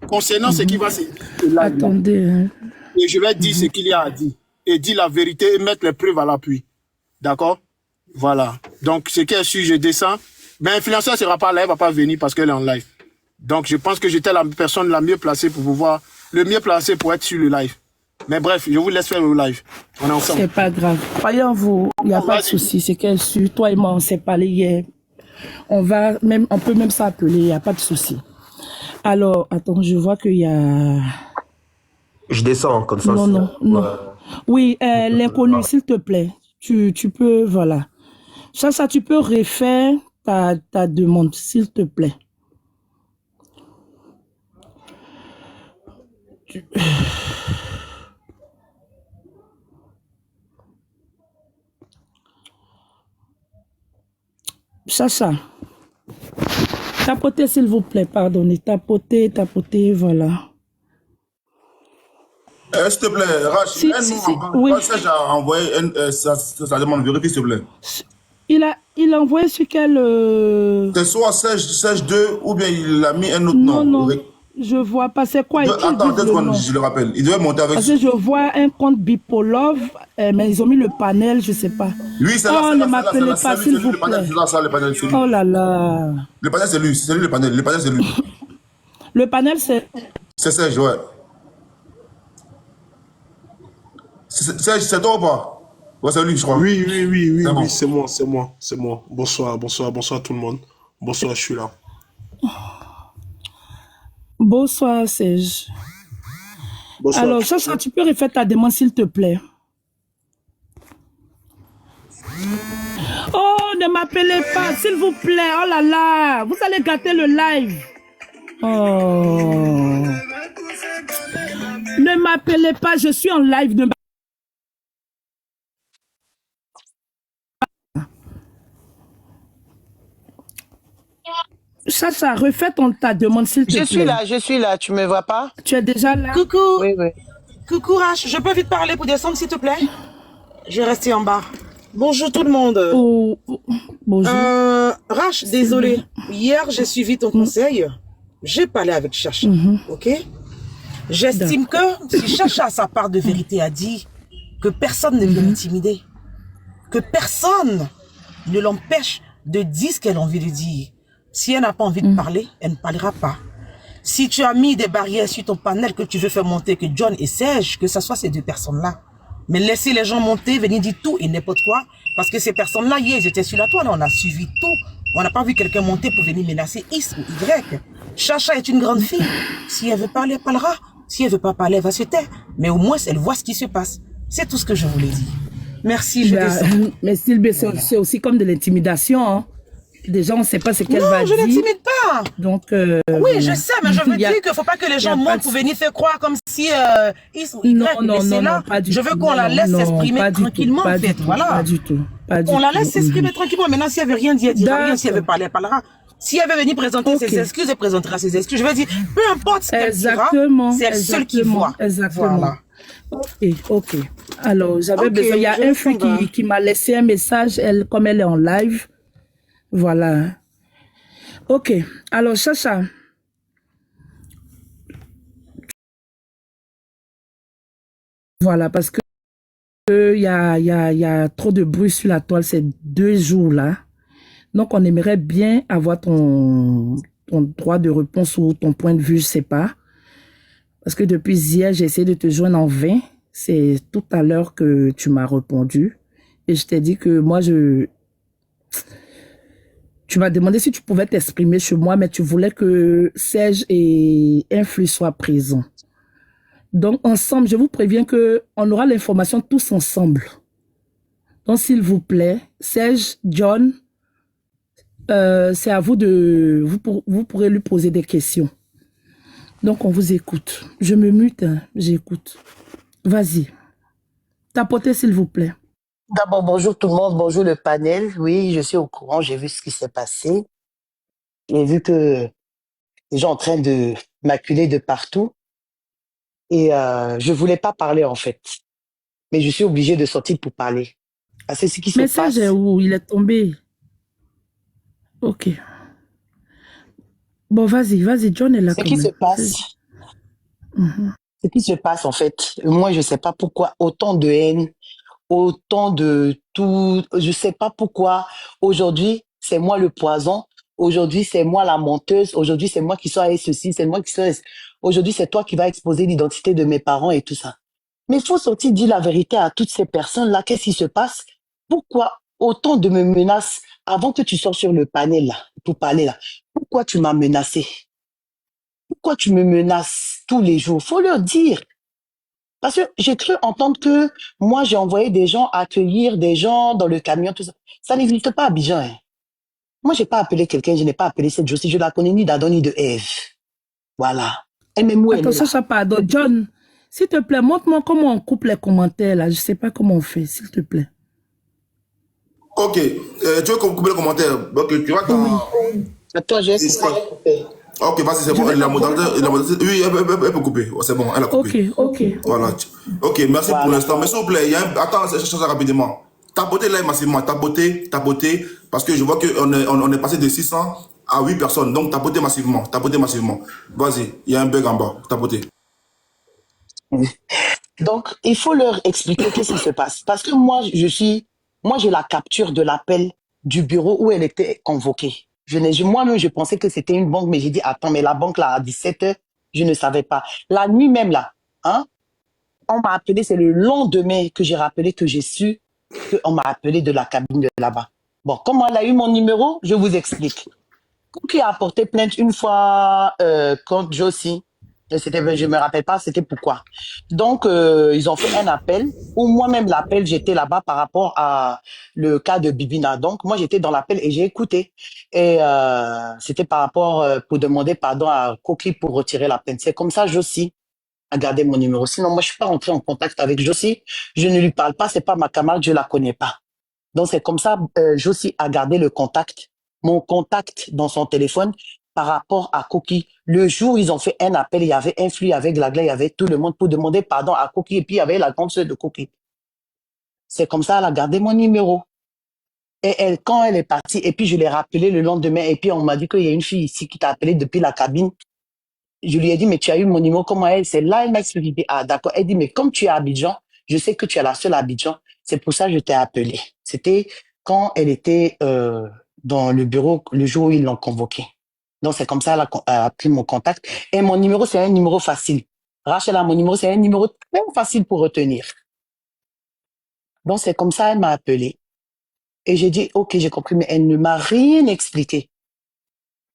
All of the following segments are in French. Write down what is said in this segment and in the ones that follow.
concernant ce qui va se dire. Attendez. Hein. Et je vais dire ce qu'il y a à dire. Et dire la vérité et mettre les preuves à l'appui. D'accord? Voilà. Donc, ce qui est sûr, je descends. Mais l'influenceur ne sera pas là, elle ne va pas venir parce qu'elle est en live. Donc, je pense que j'étais la personne la mieux placée pour pouvoir, le mieux placé pour être sur le live. Mais bref, je vous laisse faire le live. On est ensemble. C'est pas grave. Croyez en vous, il n'y a pas de souci. C'est qu'elle suit. Toi et moi, on s'est parlé hier. On peut même s'appeler, il n'y a pas de souci. Alors, attends, je vois qu'il y a... Je descends comme ça. Non. Ouais. Oui, l'inconnu, s'il te plaît. Tu peux, voilà. Ça, tu peux refaire ta demande, s'il te plaît. Chacha. Tapotez, s'il vous plaît, pardonnez. Tapotez, voilà. S'il te plaît, Rach, oui. Serge a envoyé sa demande, vérifie s'il te plaît. Il a envoyé sur quel... C'est soit Serge 2 ou bien il a mis un autre nom. Non, je vois pas. C'est quoi? Attends, 2 secondes, je le rappelle. Il devait monter avec... Parce que je vois un compte Bipolov, mais ils ont mis le panel, je sais pas. Lui, c'est là. Oh, ne m'appelez pas, s'il vous plaît. Oh là là. Le panel, c'est lui. C'est lui le panel. Le panel, c'est lui. Le panel, c'est... C'est Serge, ouais. Serge, c'est toi ou pas? Ouais, c'est lui, je crois. Oui, c'est moi. Bonsoir tout le monde. Bonsoir, je suis là. Bonsoir, Serge. Bonsoir. Alors, Chacha, tu peux refaire ta demande, s'il te plaît. Oh, ne m'appelez pas, s'il vous plaît. Oh là là, vous allez gâter le live. Oh. Ne m'appelez pas, je suis en live. Chacha, refais ta demande, s'il te plaît. Je suis là, tu me vois pas? Tu es déjà là? Coucou. Oui. Coucou Rach, je peux vite parler pour descendre, s'il te plaît? Je vais rester en bas. Bonjour tout le monde. Bonjour. Rach, désolé. Hier, j'ai suivi ton conseil. J'ai parlé avec Chacha, ok? J'estime que si Chacha a sa part de vérité à dire, que personne ne peut l'intimider. Que personne ne l'empêche de dire ce qu'elle a envie de dire. Si elle n'a pas envie de parler, elle ne parlera pas. Si tu as mis des barrières sur ton panel que tu veux faire monter, que John et Serge, que ce soit ces deux personnes-là. Mais laissez les gens monter, venir dire tout et n'importe quoi. Parce que ces personnes-là, hier, ils étaient sur la toile, on a suivi tout. On n'a pas vu quelqu'un monter pour venir menacer X ou Y. Chacha est une grande fille. Si elle veut parler, elle parlera. Si elle veut pas parler, elle va se taire. Mais au moins, elle voit ce qui se passe. C'est tout ce que je voulais dire. Merci, je descends. Mais Sylvie, c'est aussi comme de l'intimidation, hein. Déjà, on ne sait pas ce qu'elle va dire. Non, je n'intimide pas. Donc, oui, je sais, mais je veux dire qu'il ne faut pas que les gens montent pour venir faire croire comme si X ou Y. Non, pas du tout. Je veux qu'on la laisse s'exprimer tranquillement, en fait. Voilà. Pas du tout. On la laisse s'exprimer tranquillement. Maintenant, si elle veut rien dire, elle dira rien. Si elle veut parler, elle parlera. Si elle veut venir présenter ses excuses, elle présentera ses excuses. Je veux dire, peu importe ce qu'elle dira, c'est elle seule qui voit. Exactement. Voilà. Ok. Alors, j'avais besoin. Il y a un fille qui m'a laissé un message, comme elle est en live. Voilà. Ok. Alors, Chacha. Voilà, parce que il y a trop de bruit sur la toile ces 2 jours-là. Donc, on aimerait bien avoir ton droit de réponse ou ton point de vue, je sais pas. Parce que depuis hier, j'ai essayé de te joindre en vain. C'est tout à l'heure que tu m'as répondu. Et je t'ai dit que moi, tu m'as demandé si tu pouvais t'exprimer chez moi, mais tu voulais que Serge et Influ soient présents. Donc, ensemble, je vous préviens qu'on aura l'information tous ensemble. Donc, s'il vous plaît, Serge, John, c'est à vous de... Vous pourrez lui poser des questions. Donc, on vous écoute. Je me mute, hein, j'écoute. Vas-y. Tapotez, s'il vous plaît. D'abord, bonjour tout le monde, bonjour le panel. Oui, je suis au courant, j'ai vu ce qui s'est passé. J'ai vu que les gens sont en train de m'acculer de partout. Et je voulais pas parler, en fait. Mais je suis obligée de sortir pour parler. Parce que ce qui se passe... Message est où? Il est tombé. Ok. Bon, vas-y, John est là. Ce qui se passe, Ce qui se passe, en fait, moi, je ne sais pas pourquoi autant de haine, autant de tout. Je ne sais pas pourquoi aujourd'hui, c'est moi le poison. Aujourd'hui, c'est moi la menteuse. Aujourd'hui, c'est moi qui suis ceci, c'est moi qui suis. Aujourd'hui, c'est toi qui vas exposer l'identité de mes parents et tout ça. Mais il faut sortir dire la vérité à toutes ces personnes-là. Qu'est-ce qui se passe? Pourquoi autant de me menaces avant que tu sortes sur le panel là, pour parler là? Pourquoi tu m'as menacé? Pourquoi tu me menaces tous les jours? Faut leur dire. Parce que j'ai cru entendre que moi, j'ai envoyé des gens accueillir des gens dans le camion, tout ça. Ça n'existe pas à Abidjan. Hein. Moi, j'ai pas appelé quelqu'un, je n'ai pas appelé cette Josie, je la connais ni d'Adam ni de Ève. Voilà. Elle m'aime où elle est Attention, là. ça pardon. John, s'il te plaît, montre-moi comment on coupe les commentaires là. Je sais pas comment on fait, s'il te plaît. Ok, tu veux couper le commentaire? Ok, tu vas dans... Attends, j'ai coupé. Ok, vas-y, c'est bon. La modératrice, oui, elle peut couper. Oh, c'est bon, elle a coupé. Ok. Voilà. Ok, merci pour l'instant. Mais s'il vous plaît, attends, je cherche ça rapidement. Tapoter là massivement, tapoter, parce que je vois qu'on est passé de 600 à 8 personnes. Donc tapoter massivement. Vas-y, il y a un bug en bas. Tapoter. Donc, il faut leur expliquer qu'est-ce qui se passe. Parce que moi, j'ai la capture de l'appel du bureau où elle était convoquée. Moi-même, je pensais que c'était une banque, mais j'ai dit, attends, mais la banque là, à 17h, je ne savais pas. La nuit même là, hein, on m'a appelé, c'est le lendemain que j'ai rappelé que j'ai su qu'on m'a appelé de la cabine de là-bas. Bon, comment elle a eu mon numéro? Je vous explique. Qui a apporté plainte une fois contre Josie. Je me rappelle pas, c'était pourquoi. Donc, ils ont fait un appel, ou moi-même l'appel, j'étais là-bas par rapport à le cas de Bibina. Donc, moi, j'étais dans l'appel et j'ai écouté. Et c'était par rapport, pour demander pardon à Koki pour retirer la plainte. C'est comme ça, Josie a gardé mon numéro. Sinon, moi, je suis pas rentré en contact avec Josie. Je ne lui parle pas, c'est pas ma camarade, je la connais pas. Donc, c'est comme ça, Josie a gardé mon contact dans son téléphone par rapport à Koki. Le jour où ils ont fait un appel, il y avait Influx, il y avait Glagla, il y avait tout le monde pour demander pardon à Koki. Et puis, il y avait la grande sœur de Koki. C'est comme ça, elle a gardé mon numéro. Et quand elle est partie, et puis je l'ai rappelé le lendemain, et puis on m'a dit qu'il y a une fille ici qui t'a appelé depuis la cabine. Je lui ai dit, mais tu as eu mon numéro, comment elle? C'est là, elle m'a expliqué. Ah, d'accord. Elle dit, mais comme tu es à Abidjan, je sais que tu es la seule à Abidjan. C'est pour ça que je t'ai appelé. C'était quand elle était dans le bureau, le jour où ils l'ont convoquée. Donc, c'est comme ça elle a pris mon contact. Et mon numéro, c'est un numéro facile. Rachel a mon numéro, c'est un numéro très facile pour retenir. Donc, c'est comme ça elle m'a appelé. Et j'ai dit, OK, j'ai compris, mais elle ne m'a rien expliqué.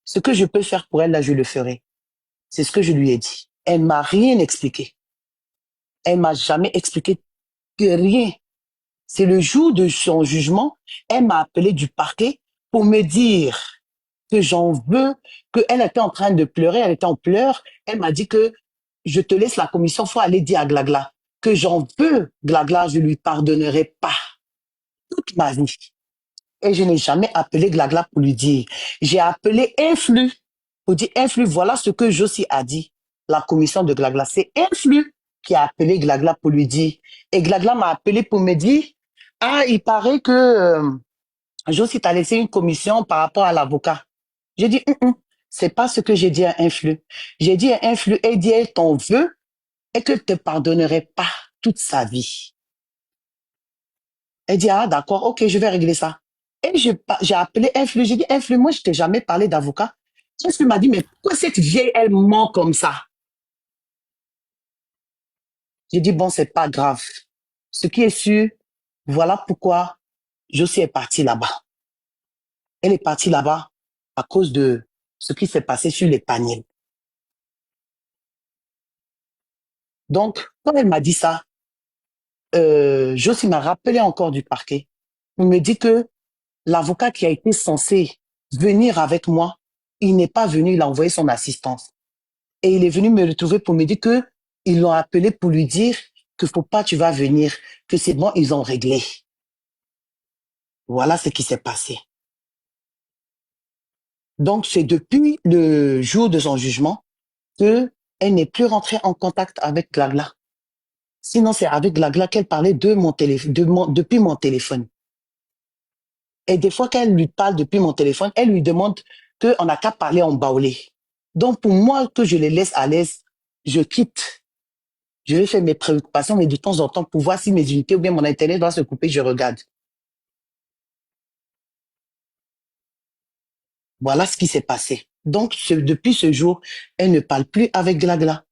Ce que je peux faire pour elle, là, je le ferai. C'est ce que je lui ai dit. Elle m'a rien expliqué. Elle m'a jamais expliqué que rien. C'est le jour de son jugement, elle m'a appelé du parquet pour me dire que j'en veux, qu'elle était en train de pleurer, elle était en pleurs. Elle m'a dit que je te laisse la commission, faut aller dire à Glagla que j'en veux, Glagla, je lui pardonnerai pas toute ma vie. Et je n'ai jamais appelé Glagla pour lui dire. J'ai appelé Influx pour dire, Influx, voilà ce que Josie a dit. La commission de Glagla, c'est Influx qui a appelé Glagla pour lui dire. Et Glagla m'a appelé pour me dire, ah, il paraît que Josie t'a laissé une commission par rapport à l'avocat. J'ai dit, c'est pas ce que j'ai dit à Influx. J'ai dit à Influx, elle dit, elle t'en veut et que te pardonnerait pas toute sa vie. Elle dit, ah, d'accord, ok, je vais régler ça. Et j'ai appelé Influx, j'ai dit, Influx, moi, je t'ai jamais parlé d'avocat. Influx m'a dit, mais pourquoi cette vieille, elle ment comme ça? J'ai dit, bon, c'est pas grave. Ce qui est sûr, voilà pourquoi Josie est partie là-bas. Elle est partie là-bas à cause de ce qui s'est passé sur les paniers. Donc, quand elle m'a dit ça, Josie m'a rappelé encore du parquet. Il me dit que l'avocat qui a été censé venir avec moi, il n'est pas venu, il a envoyé son assistance. Et il est venu me retrouver pour me dire que ils l'ont appelé pour lui dire que faut pas, tu vas venir, que c'est bon, ils ont réglé. Voilà ce qui s'est passé. Donc, c'est depuis le jour de son jugement qu'elle n'est plus rentrée en contact avec Glagla. Sinon, c'est avec Glagla qu'elle parlait depuis mon téléphone. Et des fois qu'elle lui parle depuis mon téléphone, elle lui demande qu'on n'a qu'à parler en baoulé. Donc, pour moi, que je les laisse à l'aise, je quitte. Je vais faire mes préoccupations, mais de temps en temps, pour voir si mes unités ou bien mon internet doit se couper, je regarde. Voilà ce qui s'est passé. Donc, depuis ce jour, elle ne parle plus avec Glagla.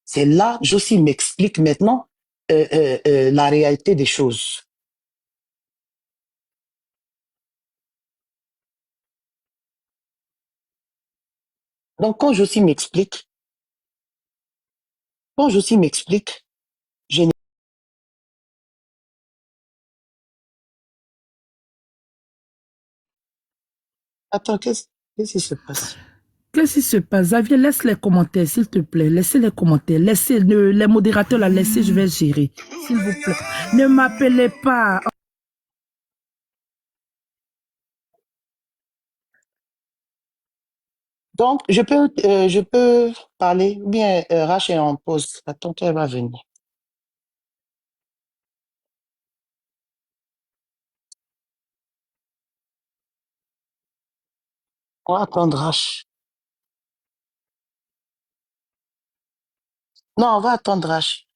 C'est là, Josie m'explique maintenant la réalité des choses. Donc, quand Josie m'explique, je n'ai... Attends, qu'est-ce qui se passe? Qu'est-ce qui se passe? Xavier, laisse les commentaires, s'il te plaît. Laissez les commentaires. Laissez les modérateurs, la laissez, je vais gérer. S'il vous plaît. Ne m'appelez pas. Donc, je peux parler, ou bien Rach est en pause. Attends, elle va venir. On va attendre Rach. Non, on va attendre Rach.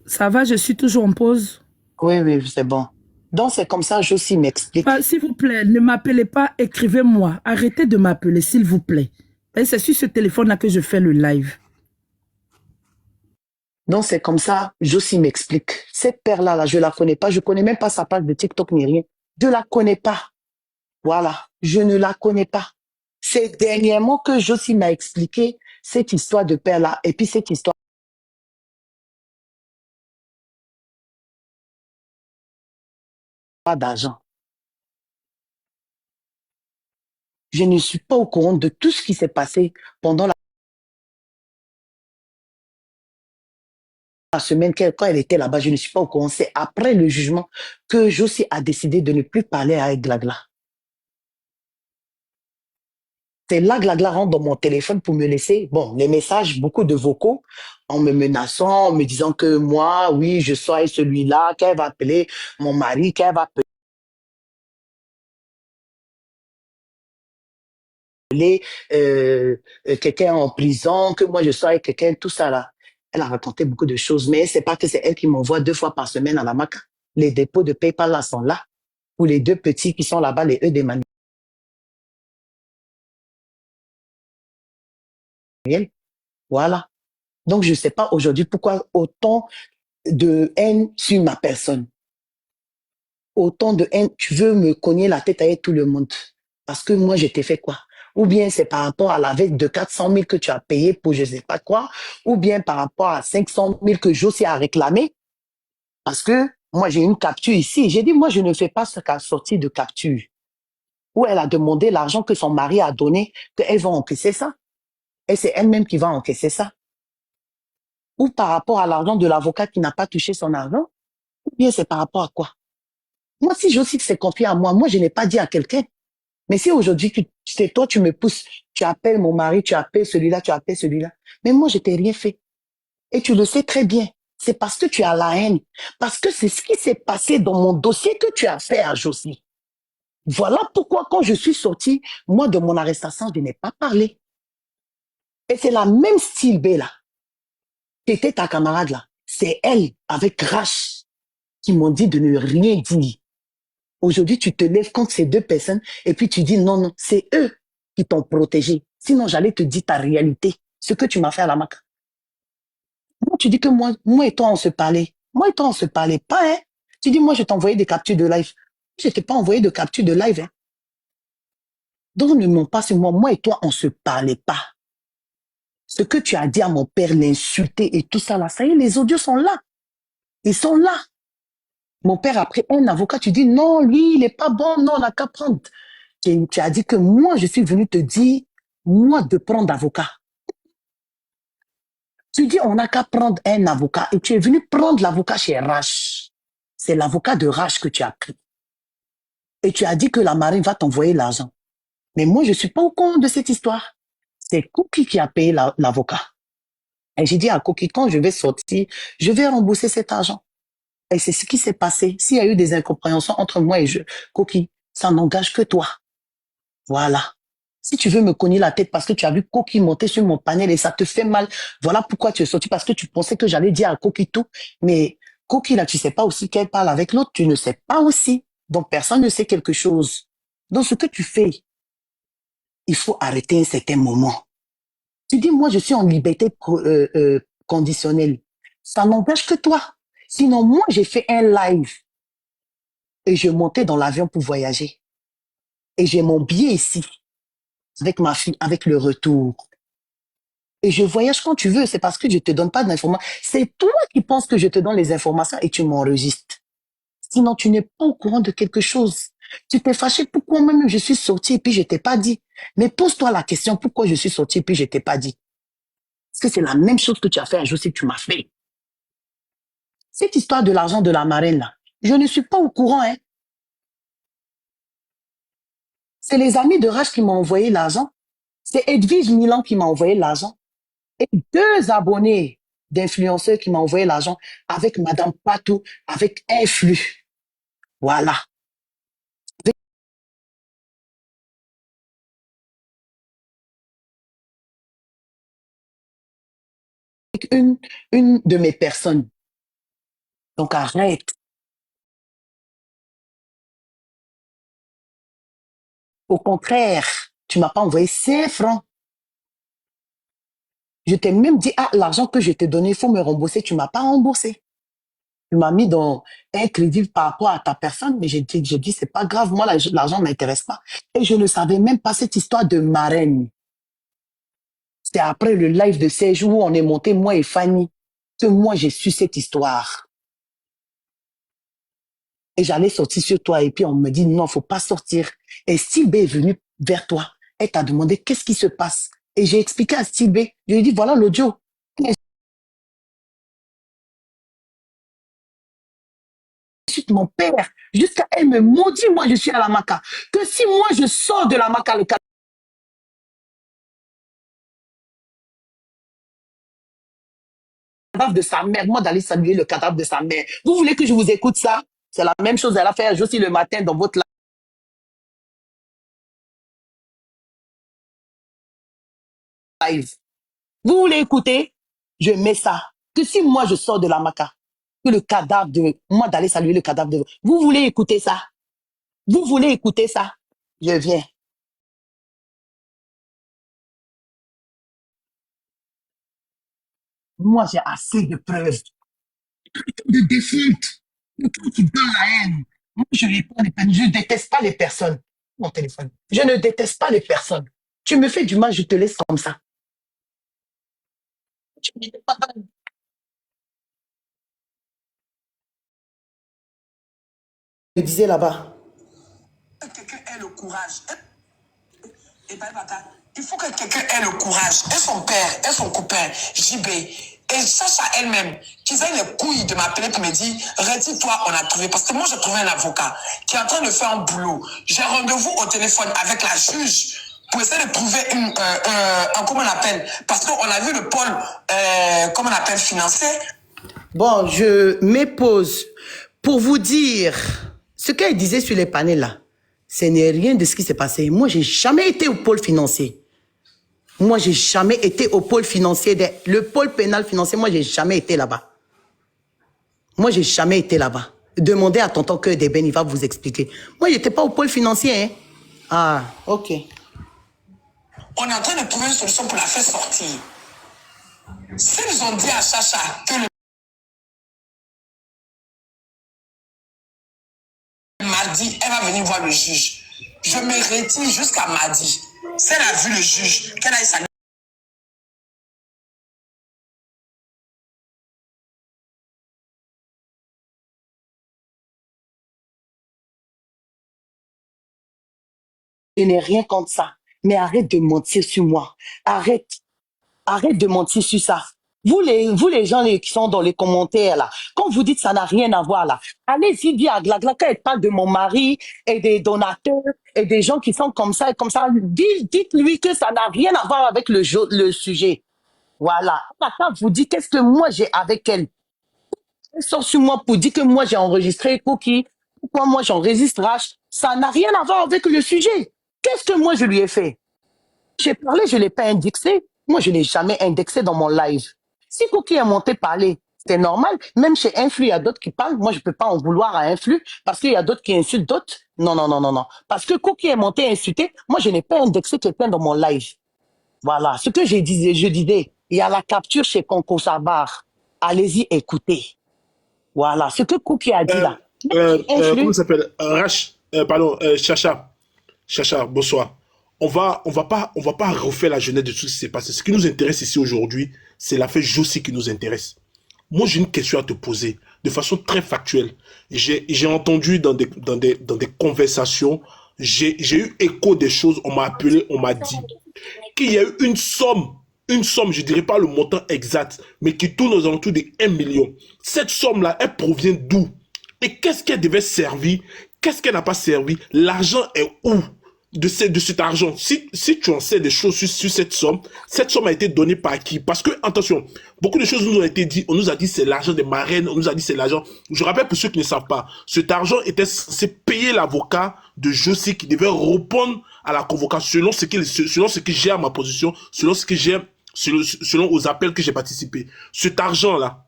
Ça va, je suis toujours en pause. Oui, c'est bon. Donc, c'est comme ça, Josie m'explique. S'il vous plaît, ne m'appelez pas, écrivez-moi. Arrêtez de m'appeler, s'il vous plaît. Et c'est sur ce téléphone-là que je fais le live. Donc, c'est comme ça, Josie m'explique. Cette paire-là, je la connais pas. Je connais même pas sa page de TikTok ni rien. Je la connais pas. Voilà. Je ne la connais pas. C'est dernièrement que Josie m'a expliqué cette histoire de paire-là. Et puis, cette histoire d'argent. Je ne suis pas au courant de tout ce qui s'est passé pendant la semaine quand elle était là-bas. Je ne suis pas au courant. C'est après le jugement que Josie a décidé de ne plus parler avec Glagla. C'est là que Glagla rentre dans mon téléphone pour me laisser, bon, les messages, beaucoup de vocaux, en me menaçant, en me disant que moi, oui, je sois celui-là, qu'elle va appeler mon mari, qu'elle va appeler quelqu'un en prison, que moi, je sois quelqu'un, tout ça là. Elle a raconté beaucoup de choses, mais c'est pas que c'est elle qui m'envoie 2 fois par semaine à la MACA. Les dépôts de PayPal là sont là. Pour les 2 petits qui sont là-bas, les d'Emmanuel. Voilà. Donc, je ne sais pas aujourd'hui pourquoi autant de haine sur ma personne. Autant de haine, tu veux me cogner la tête avec tout le monde. Parce que moi, je t'ai fait quoi? Ou bien c'est par rapport à la veille de 400 000 que tu as payé pour je ne sais pas quoi, ou bien par rapport à 500 000 que Josie a réclamé. Parce que moi, j'ai une capture ici. J'ai dit, moi, je ne fais pas ce qu'a sorti de capture. Où elle a demandé l'argent que son mari a donné, qu'elle va encaisser ça. Et c'est elle-même qui va encaisser ça. Ou par rapport à l'argent de l'avocat qui n'a pas touché son argent, ou bien c'est par rapport à quoi? Moi, si Josie s'est confié à moi, moi, je n'ai pas dit à quelqu'un. Mais si aujourd'hui, c'est toi, tu me pousses, tu appelles mon mari, tu appelles celui-là, tu appelles celui-là. Mais moi, je t'ai rien fait. Et tu le sais très bien. C'est parce que tu as la haine. Parce que c'est ce qui s'est passé dans mon dossier que tu as fait à Josie. Voilà pourquoi, quand je suis sortie, moi, de mon arrestation, je n'ai pas parlé. Et c'est la même style B, là. C'était ta camarade, là. C'est elle, avec Rach, qui m'ont dit de ne rien dire. Aujourd'hui, tu te lèves contre ces 2 personnes et puis tu dis non, c'est eux qui t'ont protégé. Sinon, j'allais te dire ta réalité, ce que tu m'as fait à la MACA. Moi, tu dis que moi et toi, on se parlait. Moi et toi, on se parlait pas, hein. Tu dis, moi, je t'envoyais des captures de live. Je t'ai pas envoyé de captures de live, hein. Donc, ne mens pas sur moi. Moi et toi, on se parlait pas. Ce que tu as dit à mon père, l'insulter et tout ça là, ça y est, les audios sont là. Ils sont là. Mon père a pris un avocat, tu dis non, lui, il n'est pas bon, non, on n'a qu'à prendre. Tu as dit que moi, je suis venu te dire, moi, de prendre avocat. Tu dis, on n'a qu'à prendre un avocat et tu es venu prendre l'avocat chez Rach. C'est l'avocat de Rach que tu as pris. Et tu as dit que la marine va t'envoyer l'argent. Mais moi, je ne suis pas au courant de cette histoire. C'est Cookie qui a payé l'avocat. Et j'ai dit à Cookie, quand je vais sortir, je vais rembourser cet argent. Et c'est ce qui s'est passé. S'il y a eu des incompréhensions entre moi et Cookie, ça n'engage que toi. Voilà. Si tu veux me cogner la tête parce que tu as vu Coquille monter sur mon panel et ça te fait mal, voilà pourquoi tu es sorti, parce que tu pensais que j'allais dire à Coquille tout. Mais Coquille, là, tu sais pas aussi qu'elle parle avec l'autre, tu ne sais pas aussi. Donc, personne ne sait quelque chose. Donc, ce que tu fais, il faut arrêter un certain moment. Tu dis, moi, je suis en liberté conditionnelle. Ça n'engage que toi. Sinon, moi, j'ai fait un live et je montais dans l'avion pour voyager. Et j'ai mon billet ici, avec ma fille, avec le retour. Et je voyage quand tu veux, c'est parce que je te donne pas d'informations. C'est toi qui penses que je te donne les informations et tu m'enregistres. Sinon, tu n'es pas au courant de quelque chose. Tu t'es fâché pourquoi même je suis sortie et puis je t'ai pas dit. Mais pose-toi la question, pourquoi je suis sortie et puis je t'ai pas dit. Parce que c'est la même chose que tu as fait un jour si tu m'as fait. Cette histoire de l'argent de la marraine, là, je ne suis pas au courant, hein. C'est les amis de Rach qui m'ont envoyé l'argent. C'est Edwige Milan qui m'a envoyé l'argent. Et 2 abonnés d'influenceurs qui m'ont envoyé l'argent avec Madame Patou, avec un flux. Voilà. Avec une de mes personnes. Donc arrête. Au contraire, tu m'as pas envoyé 5 francs. Je t'ai même dit, ah, l'argent que je t'ai donné, il faut me rembourser. Tu m'as pas remboursé. Tu m'as mis dans un crédit par rapport à ta personne, mais j'ai dit, c'est pas grave, moi, l'argent m'intéresse pas. Et je ne savais même pas cette histoire de marraine. C'est après le live de 16 jours où on est monté, moi et Fanny, que moi, j'ai su cette histoire. Et j'allais sortir sur toi et puis on me dit, non, faut pas sortir. Et Steve est venu vers toi. Elle t'a demandé, qu'est-ce qui se passe? Et j'ai expliqué à Steve, je lui ai dit, voilà l'audio. Mon père, jusqu'à elle me maudit, moi je suis à la Maca. Que si moi je sors de la Maca, le cadavre de sa mère, moi d'aller saluer le cadavre de sa mère. Vous voulez que je vous écoute ça? C'est la même chose, elle a fait aussi le matin dans votre live. Vous voulez écouter? Je mets ça. Que si moi je sors de la Maca, que le cadavre de, moi d'aller saluer le cadavre de, vous voulez écouter ça? Vous voulez écouter ça? Je viens. Moi j'ai assez de preuves. De défunte. Toi qui donne la haine. Moi, je réponds les personnes. Je ne déteste pas les personnes. Mon téléphone. Je ne déteste pas les personnes. Tu me fais du mal, je te laisse comme ça. Tu me dis pas. Je disais là-bas. Quelqu'un ait le courage. Et il faut que quelqu'un ait le courage. Et son père, et son copain, JB, et Sacha elle-même, qu'ils aient les couilles de m'appeler pour me dire, retire-toi, on a trouvé. Parce que moi, j'ai trouvé un avocat qui est en train de faire un boulot. J'ai rendez-vous au téléphone avec la juge pour essayer de trouver comment on appelle, parce qu'on a vu le pôle, comment on appelle, financier. Bon, je m'épose pour vous dire ce qu'elle disait sur les panels là. Ce n'est rien de ce qui s'est passé. Moi, j'ai jamais été au pôle financier. Moi, j'ai jamais été au pôle financier. Le pôle pénal financier, moi, j'ai jamais été là-bas. Moi, j'ai jamais été là-bas. Demandez à tonton Cœur d'Ébène, il va vous expliquer. Moi, j'étais pas au pôle financier. Hein. Ah, ok. On est en train de trouver une solution pour la faire sortir. S'ils ont dit à Chacha que le mardi, elle va venir voir le juge. Je me retire jusqu'à mardi. Si elle a vu le juge, qu'elle aille saluer. Je n'ai rien contre ça. Mais arrête de mentir sur moi. Arrête. Arrête de mentir sur ça. Vous les gens qui sont dans les commentaires là, quand vous dites ça n'a rien à voir là, allez-y dire à Glagla quand elle parle de mon mari et des donateurs et des gens qui sont comme ça et comme ça, dites-lui que ça n'a rien à voir avec le sujet. Voilà. Maintenant, vous dites qu'est-ce que moi j'ai avec elle. Elle sort sur moi pour dire que moi j'ai enregistré Cookie, pourquoi moi j'enregistre Rach. Ça n'a rien à voir avec le sujet. Qu'est-ce que moi je lui ai fait? J'ai parlé, je ne l'ai pas indexé. Moi, je ne l'ai jamais indexé dans mon live. Si Cookie est monté parler, c'est normal. Même chez Influ, il y a d'autres qui parlent. Moi, je ne peux pas en vouloir à Influ parce qu'il y a d'autres qui insultent d'autres. Non, non, non, non, non. Parce que Cookie est monté insulter, moi, je n'ai pas indexé quelqu'un dans mon live. Voilà. Ce que je disais, il y a la capture chez Conco Sabar. Allez-y, écoutez. Voilà. Ce que Cookie a dit là. Comment ça s'appelle? Chacha. Chacha, bonsoir. On va pas refaire la jeunesse de tout ce qui s'est passé. Ce qui nous intéresse ici aujourd'hui, c'est l'affaire Josie qui nous intéresse. Moi, j'ai une question à te poser, de façon très factuelle. J'ai entendu dans des conversations, j'ai eu écho des choses, on m'a appelé, on m'a dit qu'il y a eu une somme, je dirais pas le montant exact, mais qui tourne aux alentours de 1 million. Cette somme-là, elle provient d'où? Et qu'est-ce qu'elle devait servir? Qu'est-ce qu'elle n'a pas servi? L'argent est où de cet argent? Si tu en sais des choses sur cette somme a été donnée par qui? Parce que, attention, beaucoup de choses nous ont été dites. On nous a dit c'est l'argent des marraines, on nous a dit c'est l'argent. Je rappelle pour ceux qui ne savent pas, cet argent était censé payer l'avocat de Josie qui devait répondre à la convocation selon ce que j'ai à ma position, selon ce que j'ai, selon aux appels que j'ai participé. Cet argent-là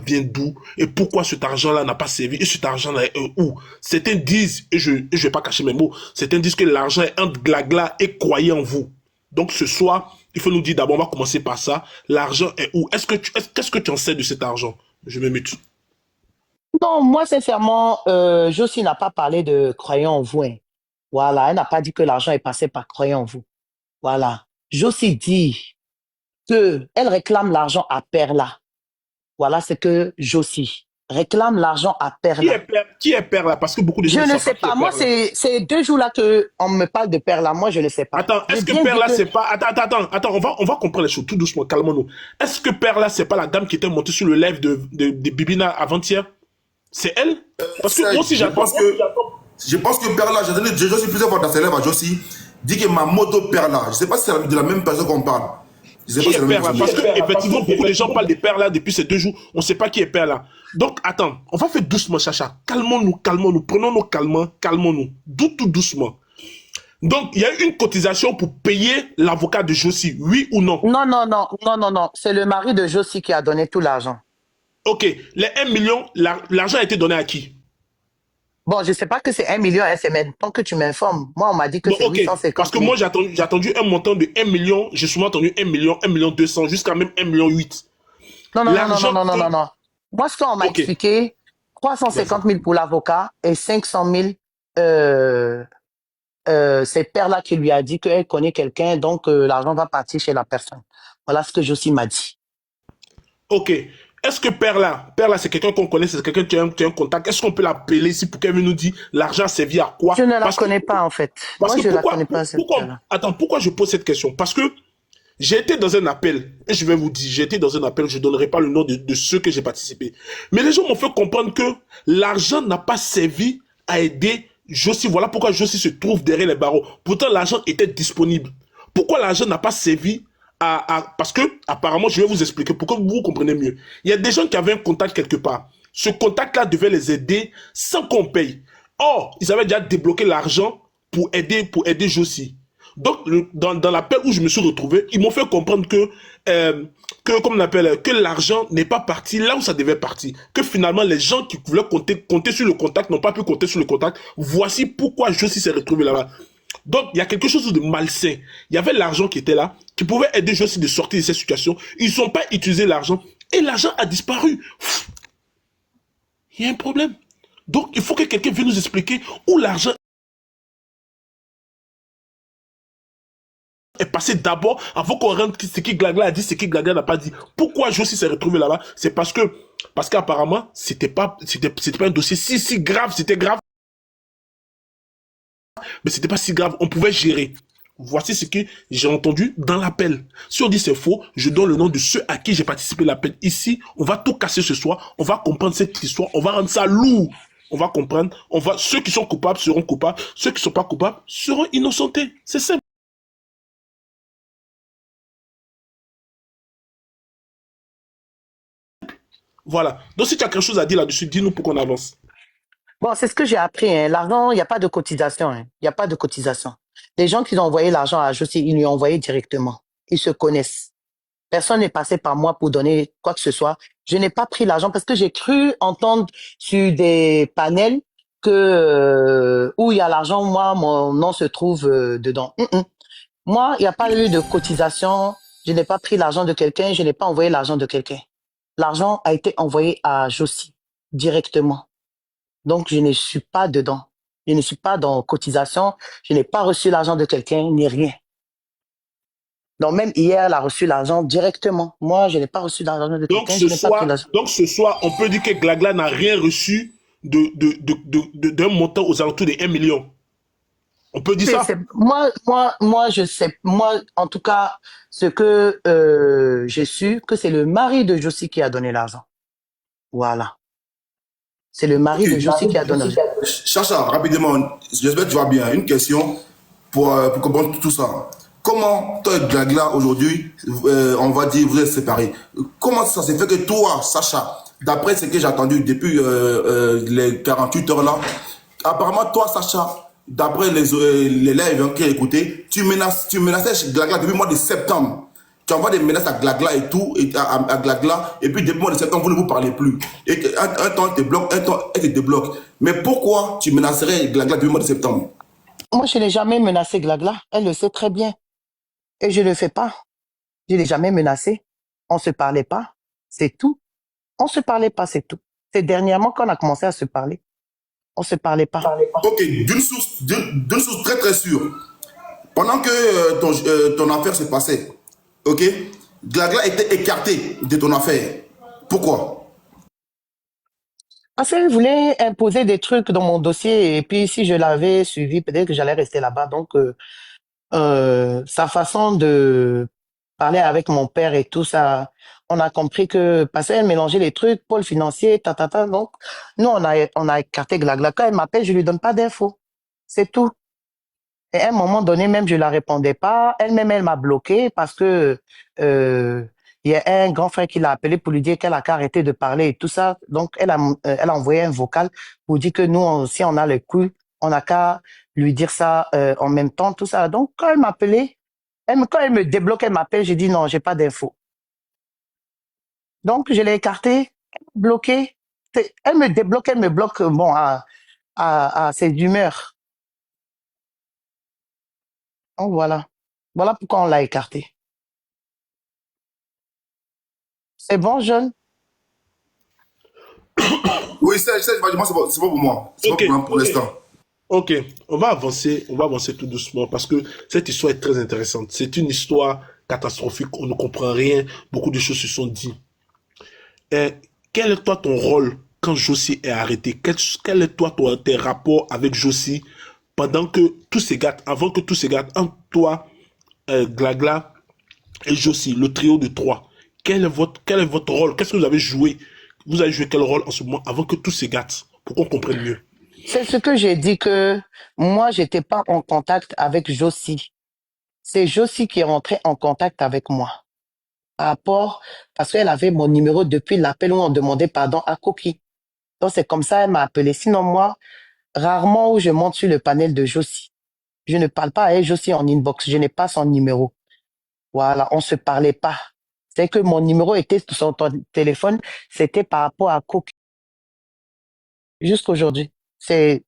vient d'où et pourquoi cet argent-là n'a pas servi et cet argent-là est où? Certains disent, et je vais pas cacher mes mots, certains disent que l'argent est entre Glagla et croyez en vous. Donc ce soir, il faut nous dire d'abord, on va commencer par ça, l'argent est où? Qu'est-ce que tu en sais de cet argent? Je me mute. Non, moi, sincèrement, Josie n'a pas parlé de croyant en vous. Hein. Voilà, elle n'a pas dit que l'argent est passé par croyant en vous. Voilà. Josie dit que elle réclame l'argent à Perla. Voilà ce que Josie réclame l'argent à Perla. Qui est Perla? Parce que beaucoup de gens Je ne sais pas. Moi, c'est 2 jours là que on me parle de Perla. Moi, je ne sais pas. Attends, est-ce que Perla, c'est pas... Attends, on va comprendre les choses tout doucement, calmons-nous. Est-ce que Perla, c'est pas la dame qui était montée sur le live de Bibina avant-hier? C'est elle? Parce que moi aussi, je pense que Perla, j'ai donné Josie plusieurs fois dans ses lèvres à Josie, dit que ma moto Perla. Je ne sais pas si c'est de la même personne qu'on parle. Qui est Perla? Parce que effectivement, beaucoup de gens parlent de Perla depuis ces 2 jours. On ne sait pas qui est Perla. Donc, attends, on va faire doucement, Chacha. Calmons-nous. Prenons nos calmons-nous. Tout doucement. Donc, il y a eu une cotisation pour payer l'avocat de Josie, oui ou non? Non. C'est le mari de Josie qui a donné tout l'argent. Ok, les 1 million, l'argent a été donné à qui? Bon, je ne sais pas que c'est 1 million, c'est maintenant que tu m'informes. Moi, on m'a dit que c'est 850 000. Parce que moi, j'ai attendu un montant de 1 million, j'ai souvent entendu 1 million, 1 million 200, jusqu'à même 1 million 8. Non. Moi, ce qu'on m'a expliqué, 350 000 pour l'avocat et 500 000, c'est Perla qui lui a dit qu'elle connaît quelqu'un, donc l'argent va partir chez la personne. Voilà ce que Josie m'a dit. Ok. Est-ce que Perla, c'est quelqu'un qu'on connaît, c'est quelqu'un qui a un contact? Est-ce qu'on peut l'appeler ici pour qu'elle nous dise l'argent a servi à quoi? Je ne la connais pas, en fait. Moi, je ne la connais pas, cette Perla. Attends, pourquoi je pose cette question? Parce que j'ai été dans un appel, et je vais vous dire, j'ai été dans un appel, je ne donnerai pas le nom de ceux que j'ai participé. Mais les gens m'ont fait comprendre que l'argent n'a pas servi à aider Josie. Voilà pourquoi Josie se trouve derrière les barreaux. Pourtant, l'argent était disponible. Pourquoi l'argent n'a pas servi parce que, apparemment, je vais vous expliquer pour que vous compreniez mieux. Il y a des gens qui avaient un contact quelque part. Ce contact-là devait les aider sans qu'on paye. Or, ils avaient déjà débloqué l'argent pour aider Josie. Donc, dans l'appel où je me suis retrouvé, ils m'ont fait comprendre comme on appelle, que l'argent n'est pas parti là où ça devait partir. Que finalement, les gens qui voulaient compter sur le contact n'ont pas pu compter sur le contact. Voici pourquoi Josie s'est retrouvé là-bas. Donc, il y a quelque chose de malsain. Il y avait l'argent qui était là, qui pouvait aider Josie de sortir de cette situation. Ils n'ont pas utilisé l'argent et l'argent a disparu. Il y a un problème. Donc, il faut que quelqu'un vienne nous expliquer où l'argent est passé d'abord avant qu'on rentre ce qui Glagla a dit, ce qui Glagla n'a pas dit. Pourquoi Josie s'est retrouvé là-bas? C'est parce qu'apparemment, c'était pas un dossier si grave, c'était grave. Mais c'était pas si grave, on pouvait gérer. Voici ce que j'ai entendu dans l'appel. Si on dit c'est faux, je donne le nom de ceux à qui j'ai participé à l'appel. Ici, on va tout casser ce soir, on va comprendre cette histoire, on va rendre ça lourd. On va comprendre, ceux qui sont coupables seront coupables, ceux qui ne sont pas coupables seront innocentés. C'est simple. Voilà. Donc si tu as quelque chose à dire là-dessus, dis-nous pour qu'on avance. Bon, c'est ce que j'ai appris. Hein. L'argent, il n'y a pas de cotisation. Il n'y a pas de cotisation. Les gens qui ont envoyé l'argent à Josie, ils lui ont envoyé directement. Ils se connaissent. Personne n'est passé par moi pour donner quoi que ce soit. Je n'ai pas pris l'argent parce que j'ai cru entendre sur des panels que où il y a l'argent, moi, mon nom se trouve dedans. Moi, il n'y a pas eu de cotisation. Je n'ai pas pris l'argent de quelqu'un. Je n'ai pas envoyé l'argent de quelqu'un. L'argent a été envoyé à Josie directement. Donc, je ne suis pas dedans. Je ne suis pas dans cotisation. Je n'ai pas reçu l'argent de quelqu'un, ni rien. Donc, même hier, elle a reçu l'argent directement. Moi, je n'ai pas reçu l'argent de quelqu'un. Je n'ai pas pris l'argent. Donc, ce soir, on peut dire que Glagla n'a rien reçu d'un montant aux alentours de 1 million. On peut dire ça? Moi, je sais. Moi, en tout cas, ce que j'ai su, que c'est le mari de Josie qui a donné l'argent. Voilà. C'est le mari de Josie qui a donné l'argent. Chacha, rapidement, j'espère que tu vas bien. Une question pour comprendre tout ça. Comment toi et Glagla aujourd'hui, on va dire, vous êtes séparés? Comment ça s'est fait que toi, Sacha, d'après ce que j'ai entendu depuis les 48 heures là, apparemment toi, Sacha, d'après les lives que j'ai écoutés, tu menaçais Glagla depuis le mois de septembre. Tu envoies des menaces à Glagla et tout, à Glagla, et puis depuis le mois de septembre, vous ne vous parlez plus. Et un temps, elle te bloque, un temps, elle te débloque. Mais pourquoi tu menacerais Glagla depuis le mois de septembre? Moi, je n'ai jamais menacé Glagla. Elle le sait très bien. Et je ne le fais pas. Je ne l'ai jamais menacé. On ne se parlait pas. C'est tout. On ne se parlait pas, c'est tout. C'est dernièrement qu'on a commencé à se parler. On ne se parlait pas. Ok, d'une source très très sûre. Pendant que ton affaire se passait, ok, Glagla était écarté de ton affaire. Pourquoi? Parce qu'elle voulait imposer des trucs dans mon dossier. Et puis, si je l'avais suivi, peut-être que j'allais rester là-bas. Donc, sa façon de parler avec mon père et tout ça, on a compris que parce qu'elle mélangeait les trucs, pôle financier, donc nous on a écarté Glagla. Quand elle m'appelle, je lui donne pas d'infos, c'est tout. Et à un moment donné, même je la répondais pas, elle-même elle m'a bloqué parce que il y a un grand frère qui l'a appelé pour lui dire qu'elle a qu'à arrêter de parler et tout ça. Donc elle a envoyé un vocal pour dire que nous si on a le coup, on n'a qu'à lui dire ça en même temps, tout ça. Donc, quand elle m'appelait, quand elle me débloque, elle m'appelle, j'ai dit non, j'ai pas d'infos. Donc, je l'ai écartée, bloquée. Elle me débloque, elle me bloque, bon, à ses humeurs. Donc, voilà. Voilà pourquoi on l'a écartée. C'est bon, jeune? Oui, c'est pas pour moi. C'est Ok, pas pour moi pour ok. l'instant. Ok, on va avancer tout doucement parce que cette histoire est très intéressante. C'est une histoire catastrophique, on ne comprend rien, beaucoup de choses se sont dites. Quel est toi ton rôle quand Josie est arrêté? Quel est toi tes rapports avec Josie pendant que tout se gâte, avant que tout se gâte, entre toi, Glagla et Josie, le trio de trois? Quel est votre rôle? Qu'est-ce que vous avez joué? Vous avez joué quel rôle en ce moment avant que tout se gâte? Pour qu'on comprenne mieux. C'est ce que j'ai dit que moi, j'étais pas en contact avec Josie. C'est Josie qui est rentrée en contact avec moi. Par rapport, parce qu'elle avait mon numéro depuis l'appel où on demandait pardon à Coki. Donc c'est comme ça elle m'a appelé. Sinon moi, rarement où je monte sur le panel de Josie. Je ne parle pas à elle, Josie en inbox. Je n'ai pas son numéro. Voilà, on se parlait pas. C'est que mon numéro était sur son téléphone, c'était par rapport à Coki. Jusqu'aujourd'hui. C'est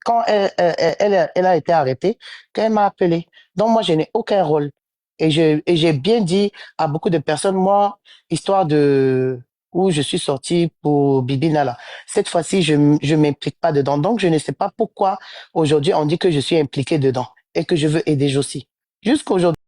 quand elle a été arrêtée, qu'elle m'a appelé. Donc moi, je n'ai aucun rôle. Et j'ai bien dit à beaucoup de personnes, moi, histoire de où je suis sortie pour Bibina là. Cette fois-ci, je m'implique pas dedans. Donc je ne sais pas pourquoi aujourd'hui on dit que je suis impliquée dedans et que je veux aider Josie. Jusqu'aujourd'hui.